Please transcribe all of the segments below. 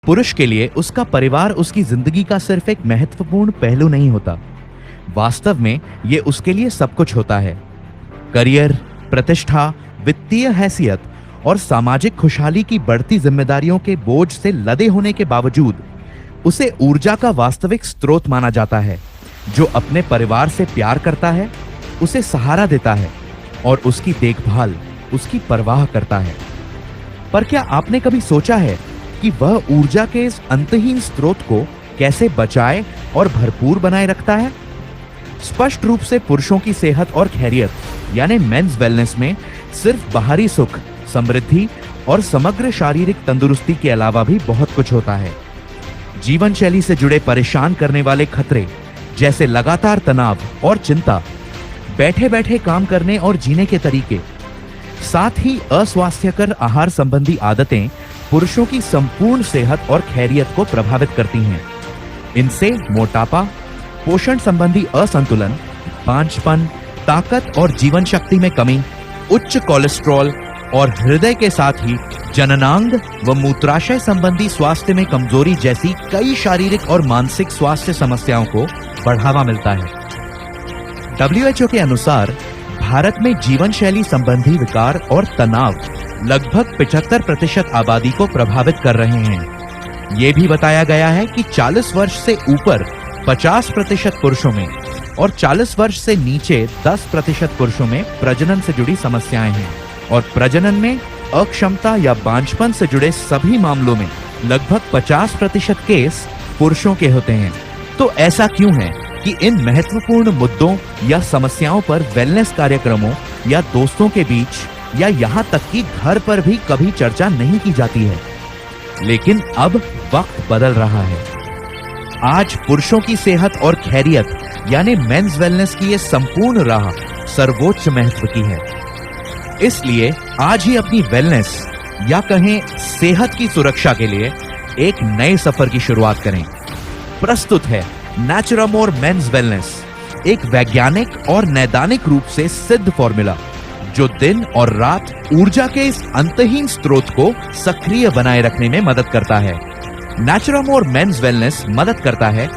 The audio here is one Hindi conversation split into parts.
पुरुष के लिए उसका परिवार उसकी जिंदगी का सिर्फ एक महत्वपूर्ण पहलू नहीं होता, वास्तव में ये उसके लिए सब कुछ होता है। करियर, प्रतिष्ठा, वित्तीय हैसियत और सामाजिक खुशहाली की बढ़ती जिम्मेदारियों के बोझ से लदे होने के बावजूद उसे ऊर्जा का वास्तविक स्रोत माना जाता है, जो अपने परिवार से प्यार करता है, उसे सहारा देता है और उसकी देखभाल, उसकी परवाह करता है। पर क्या आपने कभी सोचा है कि वह ऊर्जा के इस अंतहीन स्रोत को कैसे बचाए और भरपूर बनाए रखता है? स्पष्ट रूप से पुरुषों की सेहत और खैरियत यानी मेंस वेलनेस में सिर्फ बाहरी सुख, समृद्धि और समग्र शारीरिक तंदुरुस्ती के अलावा भी बहुत कुछ होता है। जीवन शैली से जुड़े परेशान करने वाले खतरे जैसे लगातार तनाव और चिंता, बैठे बैठे काम करने और जीने के तरीके, साथ ही अस्वास्थ्यकर आहार संबंधी आदतें पुरुषों की संपूर्ण सेहत और खैरियत को प्रभावित करती हैं। इनसे मोटापा, पोषण संबंधी असंतुलन, बांझपन, ताकत और जीवन शक्ति में कमी, उच्च कोलेस्ट्रॉल और हृदय के साथ ही जननांग व मूत्राशय संबंधी स्वास्थ्य में कमजोरी जैसी कई शारीरिक और मानसिक स्वास्थ्य समस्याओं को बढ़ावा मिलता है। WHO के अनुसार भारत में जीवन शैली संबंधी विकार और तनाव लगभग 75% आबादी को प्रभावित कर रहे हैं। ये भी बताया गया है कि 40 वर्ष से ऊपर 50% पुरुषों में और 40 वर्ष से नीचे 10% पुरुषों में प्रजनन से जुड़ी समस्याएं हैं और प्रजनन में अक्षमता या बांझपन से जुड़े सभी मामलों में लगभग 50% केस पुरुषों के होते हैं। तो ऐसा क्यों है कि इन महत्वपूर्ण मुद्दों या समस्याओं पर वेलनेस कार्यक्रमों या दोस्तों के बीच या यहाँ तक कि घर पर भी कभी चर्चा नहीं की जाती है? लेकिन अब वक्त बदल रहा है। आज पुरुषों की सेहत और खैरियत यानी मेंस वेलनेस की ये संपूर्ण राह सर्वोच्च महत्व की है। इसलिए आज ही अपनी वेलनेस या कहें सेहत की सुरक्षा के लिए एक नए सफर की शुरुआत करें। प्रस्तुत है नेचुरामोर मेंस वेलनेस, एक वैज्ञानिक और नैदानिक रूप से सिद्ध फॉर्मूला जो दिन और रात ऊर्जा के इस अंतहीन स्रोत को सक्रिय बनाए रखने में मदद करता है। नेचुरामोर मेंस वेलनेस मदद करता है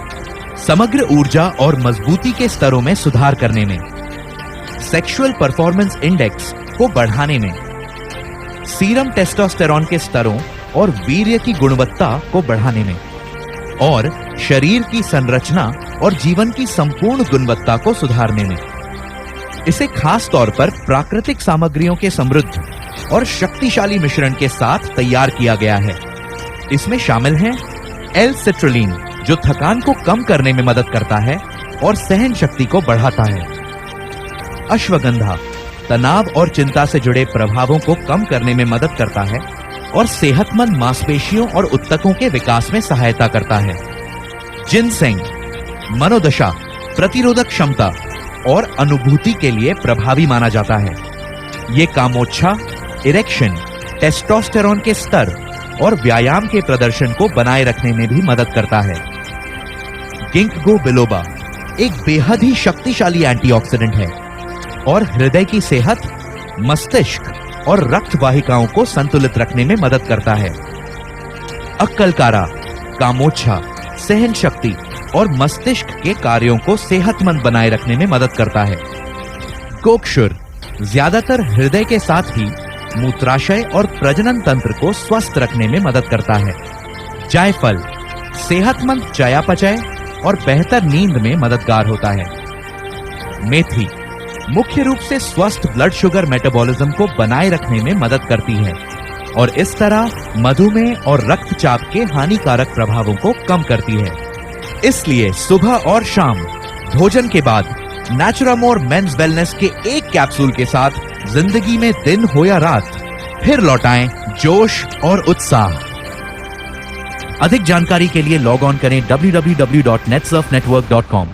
समग्र ऊर्जा और मजबूती के स्तरों में सुधार करने में, सेक्सुअल परफॉर्मेंस इंडेक्स को बढ़ाने में, सीरम टेस्टोस्टेरॉन के स्तरों और वीर्य की गुणवत्ता को बढ़ाने में और शरीर की संरचना और जीवन की संपूर्ण गुणवत्ता को सुधारने में। इसे खास तौर पर प्राकृतिक सामग्रियों के समृद्ध और शक्तिशाली मिश्रण के साथ तैयार किया गया है। इसमें शामिल हैं L-citrulline जो थकान को कम करने में मदद करता है और सहन शक्ति को बढ़ाता है, अश्वगंधा तनाव और चिंता से जुड़े प्रभावों को कम करने में मदद करता है और सेहतमंद मांसपेशियों और ऊतकों के विकास में सहायता करता है, जिनसेंग मनोदशा, प्रतिरोधक क्षमता और अनुभूति के लिए प्रभावी माना जाता है। ये कामोच्छा, इरेक्शन, टेस्टोस्टेरॉन के स्तर और व्यायाम के प्रदर्शन को बनाए रखने में भी मदद करता है। गिंको बिलोबा एक बेहद ही शक्तिशाली एंटीऑक्सीडेंट है और हृदय की सेहत, मस्तिष्क और रक्त वाहिकाओं को संतुलित रखने में मदद करता है। अक्कलकारा कामोच्छा, सहन शक्ति और मस्तिष्क के कार्यों को सेहतमंद बनाए रखने में मदद करता है। गोक्षुर ज्यादातर हृदय के साथ ही मूत्राशय और प्रजनन तंत्र को स्वस्थ रखने में मदद करता है। जायफल सेहतमंद चयापचय और बेहतर नींद में मददगार होता है। मेथी मुख्य रूप से स्वस्थ ब्लड शुगर मेटाबॉलिज्म को बनाए रखने में मदद करती है और इस तरह मधुमेह और रक्तचाप के हानिकारक प्रभावों को कम करती है। इसलिए सुबह और शाम भोजन के बाद नेचुरामोर मेंस वेलनेस के एक कैप्सूल के साथ जिंदगी में दिन हो या रात फिर लौटाएं जोश और उत्साह। अधिक जानकारी के लिए लॉग ऑन करें www.netsurfnetwork.com।